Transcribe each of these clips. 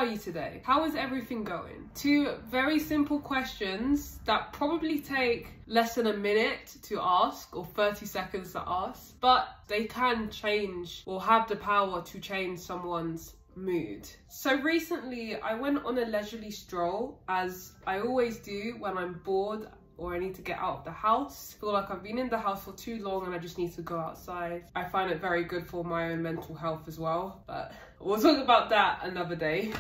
are you today? How is everything going? Two very simple questions that probably take less than a minute to ask or 30 seconds to ask, but they can change or have the power to change someone's mood. So recently I went on a leisurely stroll, as I always do when I'm bored or I need to get out of the house. I feel like I've been in the house for too long and I just need to go outside. I find it very good for my own mental health as well, but we'll talk about that another day.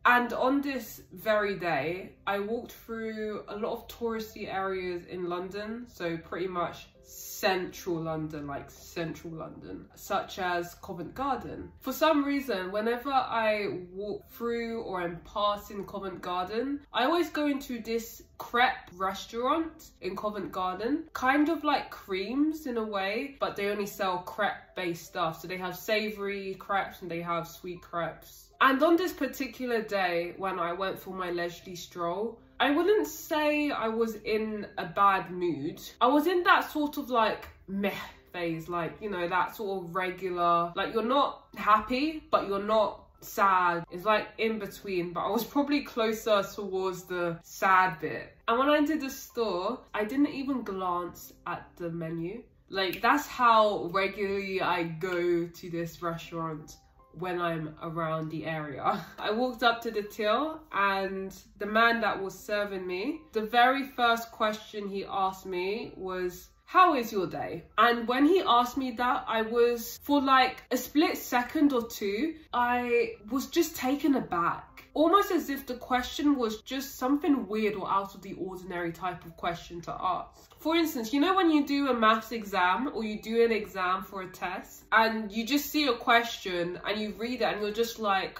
And on this very day, I walked through a lot of touristy areas in London, so pretty much central London, like central London, such as Covent Garden. For some reason, whenever I walk through or I'm passing Covent Garden, I always go into this crepe restaurant in Covent Garden, kind of like creams in a way, but they only sell crepe based stuff. So they have savory crepes and they have sweet crepes. And on this particular day, when I went for my leisurely stroll, I wouldn't say I was in a bad mood. I was in that sort of like meh phase, like, you know, that sort of regular, like you're not happy, but you're not sad. It's like in between, but I was probably closer towards the sad bit. And when I entered the store, I didn't even glance at the menu. Like, that's how regularly I go to this restaurant when I'm around the area. I walked up to the till and the man that was serving me, the very first question he asked me was, "How is your day?" And when he asked me that, I was, for like a split second or two, I was just taken aback. Almost as if the question was just something weird or out of the ordinary type of question to ask. For instance, you know when you do a maths exam or you do an exam for a test and you just see a question and you read it and you're just like,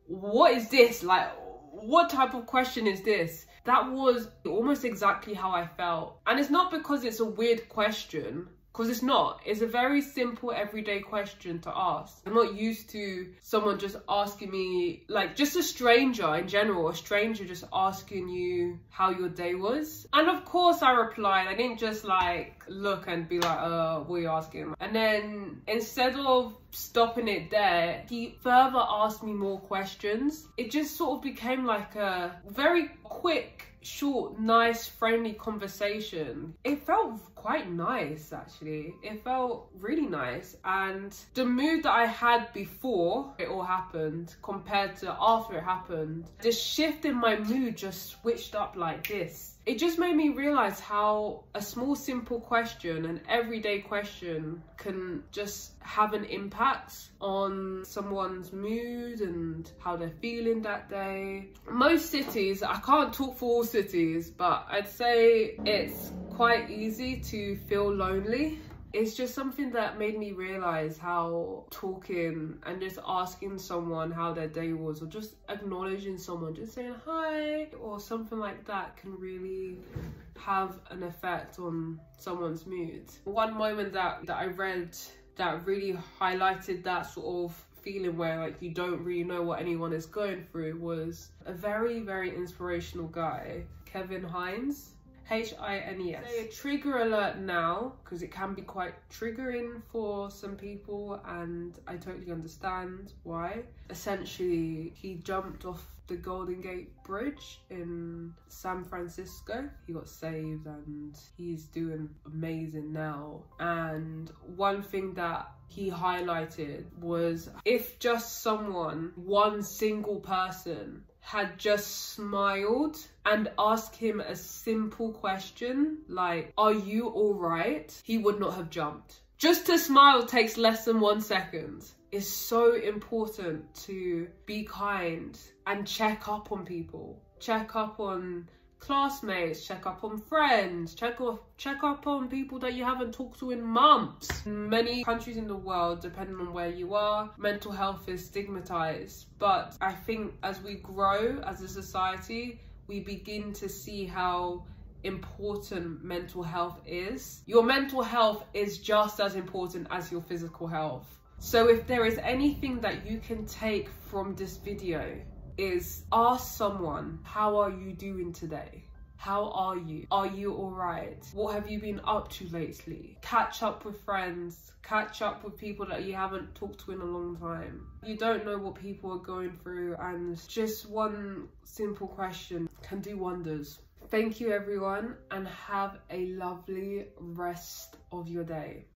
what is this? Like, what type of question is this? That was almost exactly how I felt. And it's not because it's a weird question, because it's not. It's a very simple everyday question to ask. I'm not used to someone just asking me, like just a stranger in general, a stranger just asking you how your day was. And of course I replied. I didn't just like look and be like, what are you asking? And then instead of stopping it there, he further asked me more questions. It just sort of became like a very quick, short, nice, friendly conversation. It felt quite nice, actually. It felt really nice. And the mood that I had before it all happened compared to after it happened, the shift in my mood just switched up like this. It just made me realize how a small, simple question, an everyday question, can just have an impact on someone's mood and how they're feeling that day. Most cities, I can't talk for all cities, but I'd say it's quite easy to feel lonely. It's just something that made me realize how talking and just asking someone how their day was, or just acknowledging someone, just saying hi or something like that, can really have an effect on someone's mood. One moment that I read that really highlighted that sort of feeling where like you don't really know what anyone is going through was a very, very inspirational guy, Kevin Hines. H-I-N-E-S. Say a trigger alert now, because it can be quite triggering for some people and I totally understand why. Essentially, he jumped off the Golden Gate Bridge in San Francisco. He got saved and he's doing amazing now. And one thing that he highlighted was, if just someone, one single person, had just smiled and asked him a simple question like, "Are you all right?" he would not have jumped. Just to smile takes less than 1 second. It's so important to be kind and check up on people. Check up on classmates, check up on friends, check up on people that you haven't talked to in months. In many countries in the world, depending on where you are, mental health is stigmatized. But I think as we grow as a society, we begin to see how important mental health is. Your mental health is just as important as your physical health. So if there is anything that you can take from this video, is ask someone, how are you doing today? How are you? Are you all right? What have you been up to lately? Catch up with friends. Catch up with people that you haven't talked to in a long time. You don't know what people are going through, and just one simple question can do wonders. Thank you everyone, and have a lovely rest of your day.